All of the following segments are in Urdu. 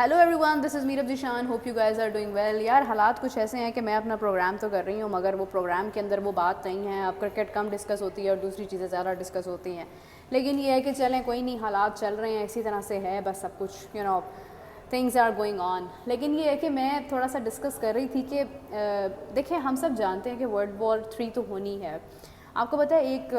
Hello everyone, this is Mirab Zeeshan, hope you guys are doing well. یار حالات کچھ ایسے ہیں کہ میں اپنا پروگرام تو کر رہی ہوں مگر وہ پروگرام کے اندر وہ بات نہیں ہے. اب کرکٹ کم ڈسکس ہوتی ہے اور دوسری چیزیں زیادہ ڈسکس ہوتی ہیں. لیکن یہ ہے کہ چلیں کوئی نہیں، حالات چل رہے ہیں اسی طرح سے ہے بس سب کچھ تھنگز آر گوئنگ آن. لیکن یہ ہے کہ میں تھوڑا سا ڈسکس کر رہی تھی کہ دیکھیں ہم سب جانتے ہیں کہ ورلڈ وار 3 تو ہونی ہے. آپ کو پتہ ہے ایک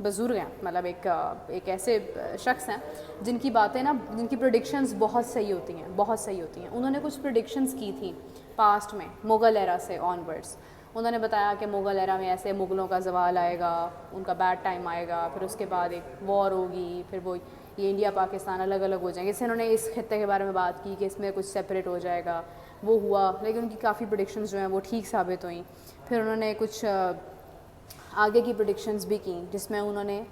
بزرگ ہیں، مطلب ایک ایسے شخص ہیں جن کی باتیں نا، جن کی پریڈکشنز بہت صحیح ہوتی ہیں. انہوں نے کچھ پریڈکشنز کی تھیں پاسٹ میں، مغل ایرا سے آن ورڈس. انہوں نے بتایا کہ مغل ایرا میں ایسے مغلوں کا زوال آئے گا، ان کا بیڈ ٹائم آئے گا، پھر اس کے بعد ایک وار ہوگی، پھر وہ یہ انڈیا پاکستان الگ الگ ہو جائیں گے. اس سے انہوں نے اس خطے کے بارے میں بات کی کہ اس میں کچھ سیپریٹ ہو جائے گا. وہ ہوا، لیکن ان کی کافی پریڈکشنز جو ہیں وہ ٹھیک ثابت ہوئیں. پھر انہوں نے کچھ آگے کی پریڈکشنز بھی کی جس میں انہوں نے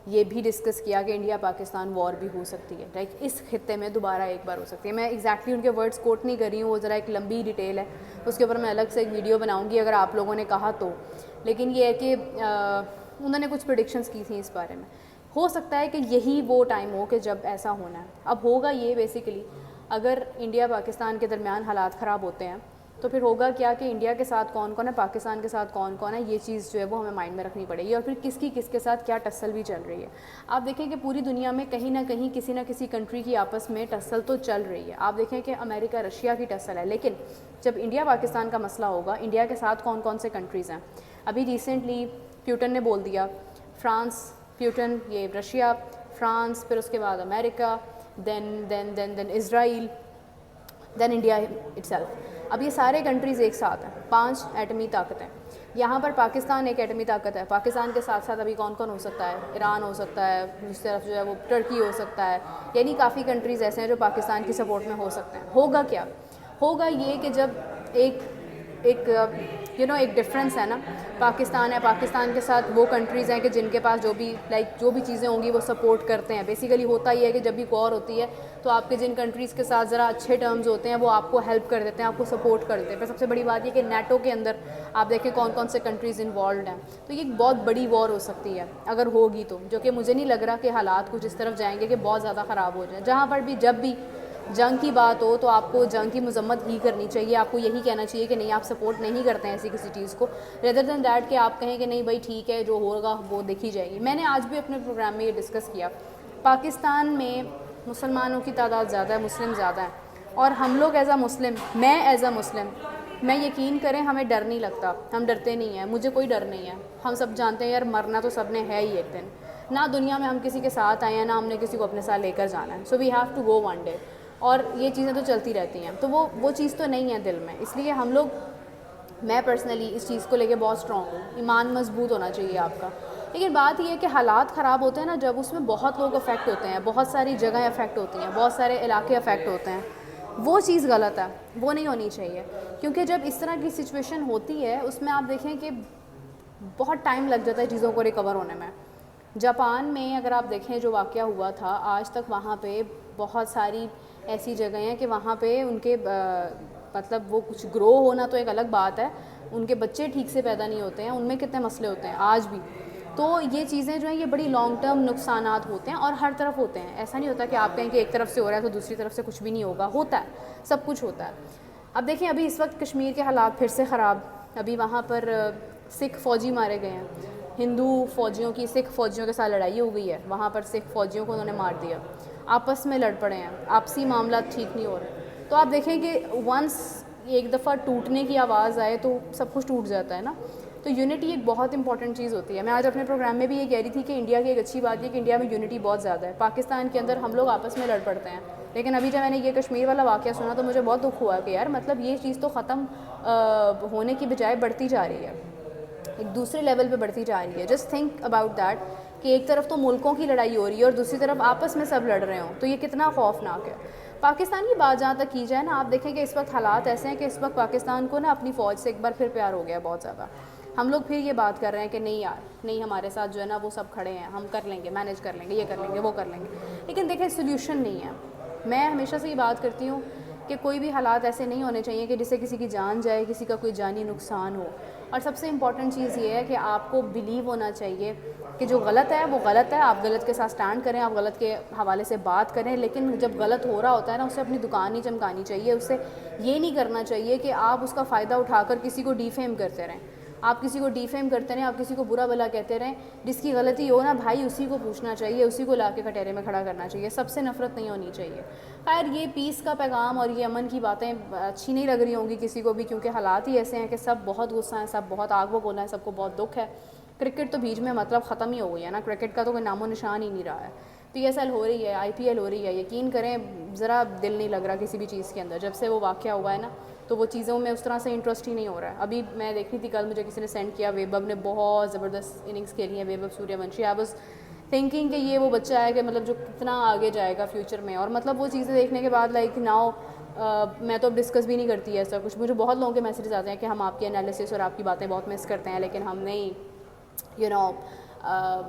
یہ بھی ڈسکس کیا کہ انڈیا پاکستان وار بھی ہو سکتی ہے، لائک اس خطے میں دوبارہ ایک بار ہو سکتی ہے. میں ایگزیکٹلی ان کے ورڈز کوٹ نہیں کر رہی ہوں، وہ ذرا ایک لمبی ڈیٹیل ہے، اس کے اوپر میں الگ سے ایک ویڈیو بناؤں گی اگر آپ لوگوں نے کہا تو. لیکن یہ ہے کہ انہوں نے کچھ پریڈکشنز کی تھیں اس بارے میں. ہو سکتا ہے کہ یہی وہ ٹائم ہو کہ جب ایسا ہونا ہے. اب ہوگا یہ بیسیکلی، اگر انڈیا پاکستان کے درمیان حالات خراب ہوتے ہیں تو پھر ہوگا کیا کہ انڈیا کے ساتھ کون کون ہے، پاکستان کے ساتھ کون کون ہے، یہ چیز جو ہے وہ ہمیں مائنڈ میں رکھنی پڑے گی. اور پھر کس کے ساتھ کیا ٹسل بھی چل رہی ہے. آپ دیکھیں کہ پوری دنیا میں کہیں نہ کہیں کسی نہ کسی کنٹری کی آپس میں ٹسل تو چل رہی ہے. آپ دیکھیں کہ امریکہ رشیا کی ٹسل ہے، لیکن جب انڈیا پاکستان کا مسئلہ ہوگا، انڈیا کے ساتھ کون کون سے کنٹریز ہیں. ابھی ریسنٹلی پیوٹن نے بول دیا، فرانس، پیوٹن، یہ رشیا، فرانس، پھر اس کے بعد امریکہ، دین اسرائیل، دین انڈیا اٹ سیلف. اب یہ سارے کنٹریز ایک ساتھ ہیں، 5 ایٹمی طاقتیں. یہاں پر پاکستان ایک ایٹمی طاقت ہے. پاکستان کے ساتھ ساتھ ابھی کون کون ہو سکتا ہے، ایران ہو سکتا ہے، اس طرف جو ہے وہ ٹرکی ہو سکتا ہے. یعنی کافی کنٹریز ایسے ہیں جو پاکستان کی سپورٹ میں ہو سکتے ہیں. ہوگا کیا، ہوگا یہ کہ جب ایک ڈفرینس ہے نا، پاکستان ہے، پاکستان کے ساتھ وہ کنٹریز ہیں کہ جن کے پاس جو بھی چیزیں ہوں گی وہ سپورٹ کرتے ہیں. بیسیکلی ہوتا یہ ہے کہ جب بھی وار ہوتی ہے تو آپ کے جن کنٹریز کے ساتھ ذرا اچھے ٹرمز ہوتے ہیں وہ آپ کو ہیلپ کر دیتے ہیں، آپ کو سپورٹ کر دیتے ہیں. پھر سب سے بڑی بات یہ کہ نیٹو کے اندر آپ دیکھیں کون کون سے کنٹریز انوالوڈ ہیں. تو یہ ایک بہت بڑی وار ہو سکتی ہے اگر ہوگی تو، جو کہ مجھے نہیں لگ رہا کہ حالات کچھ اس طرف جائیں گے کہ بہت زیادہ خراب ہو جائیں. جہاں پر بھی جب بھی جنگ کی بات ہو تو آپ کو جنگ کی مذمت ہی کرنی چاہیے. آپ کو یہی کہنا چاہیے کہ نہیں، آپ سپورٹ نہیں کرتے ہیں ایسی کسی چیز کو، ریدر دین دیٹ کہ آپ کہیں کہ نہیں بھائی ٹھیک ہے جو ہوگا وہ دیکھی جائے گی. میں نے آج بھی اپنے پروگرام میں یہ ڈسکس کیا، پاکستان میں مسلمانوں کی تعداد زیادہ ہے، مسلم زیادہ ہیں، اور ہم لوگ ایز اے مسلم، میں ایز اے مسلم، میں یقین کریں ہمیں ڈر نہیں لگتا، ہم ڈرتے نہیں ہیں. مجھے کوئی ڈر نہیں ہے. ہم سب جانتے ہیں یار مرنا تو سب نے ہے ہی ایک دن. نہ دنیا میں ہم کسی کے ساتھ آئے ہیں، نہ ہم نے کسی کو اپنے ساتھ لے کر جانا ہے. So we have to go one day. اور یہ چیزیں تو چلتی رہتی ہیں، تو وہ چیز تو نہیں ہے دل میں. اس لیے ہم لوگ، میں پرسنلی اس چیز کو لے کے بہت اسٹرانگ ہوں. ایمان مضبوط ہونا چاہیے آپ کا. لیکن بات یہ ہے کہ حالات خراب ہوتے ہیں نا جب، اس میں بہت لوگ افیکٹ ہوتے ہیں، بہت ساری جگہیں افیکٹ ہوتی ہیں، بہت سارے علاقے افیکٹ ہوتے ہیں. وہ چیز غلط ہے، وہ نہیں ہونی چاہیے. کیونکہ جب اس طرح کی سچویشن ہوتی ہے اس میں آپ دیکھیں کہ بہت ٹائم لگ جاتا ہے چیزوں کو ریکور ہونے میں. جاپان میں اگر آپ دیکھیں جو واقعہ ہوا تھا، آج تک وہاں پہ بہت ساری ایسی جگہیں ہیں کہ وہاں پہ ان کے مطلب وہ کچھ گرو ہونا تو ایک الگ بات ہے، ان کے بچے ٹھیک سے پیدا نہیں ہوتے ہیں، ان میں کتنے مسئلے ہوتے ہیں آج بھی. تو یہ چیزیں جو ہیں یہ بڑی لانگ ٹرم نقصانات ہوتے ہیں اور ہر طرف ہوتے ہیں. ایسا نہیں ہوتا کہ آپ کہیں کہ ایک طرف سے ہو رہا ہے تو دوسری طرف سے کچھ بھی نہیں ہوگا، ہوتا ہے، سب کچھ ہوتا ہے. اب دیکھیں ابھی اس وقت کشمیر کے حالات پھر سے خراب. ابھی وہاں پر سکھ فوجی مارے گئے ہیں، ہندو فوجیوں کی سکھ فوجیوں کے ساتھ لڑائی ہو گئی ہے، وہاں پر سکھ فوجیوں کو انہوں نے مار دیا، آپس میں لڑ پڑے ہیں، آپسی معاملات ٹھیک نہیں ہو رہے. تو آپ دیکھیں کہ ونس ایک دفعہ ٹوٹنے کی آواز آئے تو سب کچھ ٹوٹ جاتا ہے نا. تو یونٹی ایک بہت امپورٹنٹ چیز ہوتی ہے. میں آج اپنے پروگرام میں بھی یہ کہہ رہی تھی کہ انڈیا کی ایک اچھی بات یہ کہ انڈیا میں یونٹی بہت زیادہ ہے. پاکستان کے اندر ہم لوگ آپس میں لڑ پڑتے ہیں، لیکن ابھی جب میں نے یہ کشمیر والا واقعہ سنا تو مجھے بہت دکھ ہوا کہ یار مطلب یہ چیز تو ختم ہونے کی بجائے بڑھتی جا رہی ہے، ایک دوسرے لیول پہ بڑھتی جا رہی ہے. جسٹ تھنک اباؤٹ دیٹ کہ ایک طرف تو ملکوں کی لڑائی ہو رہی ہے اور دوسری طرف آپس میں سب لڑ رہے ہوں، تو یہ کتنا خوفناک ہے. پاکستان کی بات جہاں تک کی جائے نا، آپ دیکھیں کہ اس وقت حالات ایسے ہیں کہ اس وقت پاکستان کو نا اپنی فوج سے ایک بار پھر پیار ہو گیا بہت زیادہ. ہم لوگ پھر یہ بات کر رہے ہیں کہ نہیں یار نہیں، ہمارے ساتھ جو ہے نا وہ سب کھڑے ہیں، ہم کر لیں گے، مینیج کر لیں گے، یہ کر لیں گے، وہ کر لیں گے. لیکن دیکھیں سلیوشن نہیں ہے. میں ہمیشہ سے یہ بات کرتی ہوں کہ کوئی بھی حالات ایسے نہیں ہونے چاہیے کہ جس سے کسی کی جان جائے، کسی کا کوئی جانی نقصان ہو. اور سب سے امپورٹنٹ چیز یہ ہے کہ آپ کو بلیو ہونا چاہیے کہ جو غلط ہے وہ غلط ہے, آپ غلط کے ساتھ سٹینڈ کریں, آپ غلط کے حوالے سے بات کریں, لیکن جب غلط ہو رہا ہوتا ہے نا اسے اپنی دکان نہیں چمکانی چاہیے, اسے یہ نہیں کرنا چاہیے کہ آپ اس کا فائدہ اٹھا کر کسی کو ڈیفیم کرتے رہیں, آپ کسی کو ڈیفیم کرتے رہیں, آپ کسی کو برا بھلا کہتے رہیں. جس کی غلطی ہو نا بھائی اسی کو پوچھنا چاہیے, اسی کو لا کے کٹہرے میں کھڑا کرنا چاہیے, سب سے نفرت نہیں ہونی چاہیے. خیر یہ پیس کا پیغام اور یہ امن کی باتیں اچھی نہیں لگ رہی ہوں گی کسی کو بھی, کیونکہ حالات ہی ایسے ہیں کہ سب بہت غصہ ہیں, سب بہت آگ بگولا ہے, سب کو بہت دکھ ہے. کرکٹ تو بیچ میں مطلب ختم ہی ہو گئی ہے نا, کرکٹ کا تو کوئی نام و نشان ہی نہیں رہا ہے. PSL ہو رہی ہے, IPL ہو رہی ہے, یقین کریں ذرا دل نہیں لگ رہا کسی بھی چیز کے اندر. جب سے وہ واقعہ ہوا ہے نا تو وہ چیزوں میں اس طرح سے انٹرسٹ ہی نہیں ہو رہا ہے. ابھی میں دیکھ رہی تھی کل مجھے کسی نے سینڈ کیا, ویبھو نے بہت زبردست اننگس کھیلی ہیں, ویبھو سوریہ ونشی. آئی واز تھنکنگ کہ یہ وہ بچہ ہے کہ مطلب جو کتنا آگے جائے گا فیوچر میں, اور مطلب وہ چیزیں دیکھنے کے بعد لائک ناؤ میں تو اب ڈسکس بھی نہیں کرتی ایسا کچھ. مجھے بہت لوگوں کے میسیجز آتے ہیں کہ ہم آپ کی انالیسس اور آپ کی باتیں بہت مس کرتے ہیں, لیکن ہم نہیں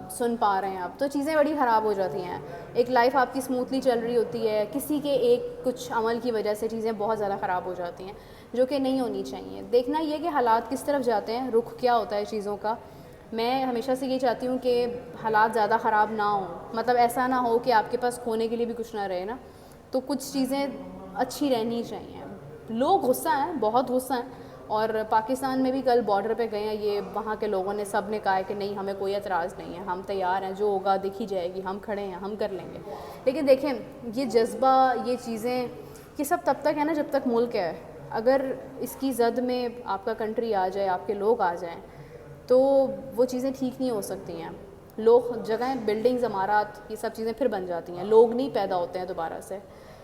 سن پا رہے ہیں. اب تو چیزیں بڑی خراب ہو جاتی ہیں. ایک لائف آپ کی اسموتھلی چل رہی ہوتی ہے, کسی کے ایک کچھ عمل کی وجہ سے چیزیں بہت زیادہ خراب ہو جاتی ہیں, جو کہ نہیں ہونی چاہیے. دیکھنا یہ کہ حالات کس طرف جاتے ہیں, رخ کیا ہوتا ہے چیزوں کا. میں ہمیشہ سے یہ چاہتی ہوں کہ حالات زیادہ خراب نہ ہوں, مطلب ایسا نہ ہو کہ آپ کے پاس کھونے کے لیے بھی کچھ نہ رہے نا, تو کچھ چیزیں اچھی رہنی چاہیے. لوگ غصہ ہیں, بہت غصہ ہیں, اور پاکستان میں بھی کل بارڈر پہ گئے ہیں, یہ وہاں کے لوگوں نے سب نے کہا ہے کہ نہیں ہمیں کوئی اعتراض نہیں ہے, ہم تیار ہیں, جو ہوگا دیکھی جائے گی, ہم کھڑے ہیں, ہم کر لیں گے. لیکن دیکھیں یہ جذبہ, یہ چیزیں, یہ سب تب تک ہے نا جب تک ملک ہے. اگر اس کی زد میں آپ کا کنٹری آ جائے, آپ کے لوگ آ جائیں, تو وہ چیزیں ٹھیک نہیں ہو سکتی ہیں. لوگ, جگہیں, بلڈنگز, عمارات, یہ سب چیزیں پھر بن جاتی ہیں, لوگ نہیں پیدا ہوتے ہیں دوبارہ سے,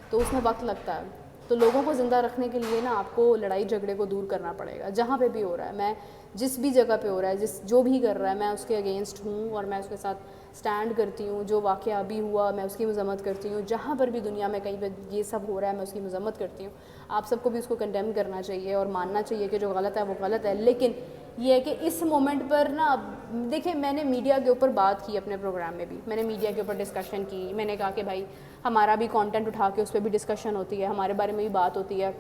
تو اس میں وقت لگتا ہے. تو لوگوں کو زندہ رکھنے کے لیے نا آپ کو لڑائی جھگڑے کو دور کرنا پڑے گا, جہاں پہ بھی ہو رہا ہے. میں جس بھی جگہ پہ ہو رہا ہے, جو بھی کر رہا ہے, میں اس کے اگینسٹ ہوں, اور میں اس کے ساتھ سٹینڈ کرتی ہوں. جو واقعہ ابھی ہوا میں اس کی مذمت کرتی ہوں, جہاں پر بھی دنیا میں کہیں پہ یہ سب ہو رہا ہے میں اس کی مذمت کرتی ہوں. آپ سب کو بھی اس کو کنڈیم کرنا چاہیے اور ماننا چاہیے کہ جو غلط ہے وہ غلط ہے. لیکن یہ ہے کہ اس مومنٹ پر نا, دیکھیں میں نے میڈیا کے اوپر بات کی, اپنے پروگرام میں بھی میں نے میڈیا کے اوپر ڈسکشن کی. میں نے کہا کہ بھائی ہمارا بھی کانٹینٹ اٹھا کے اس پہ بھی ڈسکشن ہوتی ہے, ہمارے بارے میں بھی بات ہوتی ہے,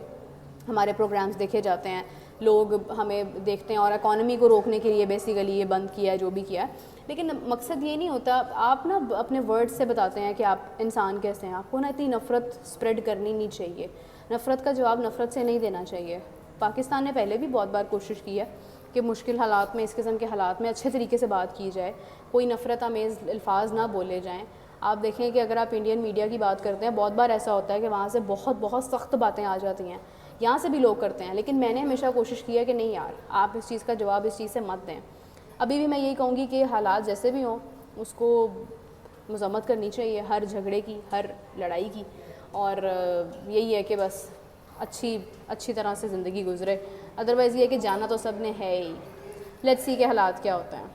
ہمارے پروگرامز دیکھے جاتے ہیں, لوگ ہمیں دیکھتے ہیں, اور اکانومی کو روکنے کے لیے بیسیکلی یہ بند کیا ہے جو بھی کیا ہے. لیکن مقصد یہ نہیں ہوتا, آپ نا اپنے ورڈ سے بتاتے ہیں کہ آپ انسان کیسے ہیں. آپ کو نا اتنی نفرت اسپریڈ کرنی نہیں چاہیے, نفرت کا جواب نفرت سے نہیں دینا چاہیے. پاکستان نے پہلے بھی بہت بار کوشش کی ہے کہ مشکل حالات میں, اس قسم کے حالات میں اچھے طریقے سے بات کی جائے, کوئی نفرت آمیز الفاظ نہ بولے جائیں. آپ دیکھیں کہ اگر آپ انڈین میڈیا کی بات کرتے ہیں, بہت بار ایسا ہوتا ہے کہ وہاں سے بہت بہت سخت باتیں آ جاتی ہیں, یہاں سے بھی لوگ کرتے ہیں. لیکن میں نے ہمیشہ کوشش کی ہے کہ نہیں یار, آپ اس چیز کا جواب اس چیز سے مت دیں. ابھی بھی میں یہی کہوں گی کہ حالات جیسے بھی ہوں اس کو مذمت کرنی چاہیے, ہر جھگڑے کی, ہر لڑائی کی, اور یہی ہے کہ بس اچھی طرح سے زندگی گزرے. ادروائز یہ ہے کہ جانا تو سب نے ہے ہی. لیٹس سی کہ حالات کیا ہوتا ہیں.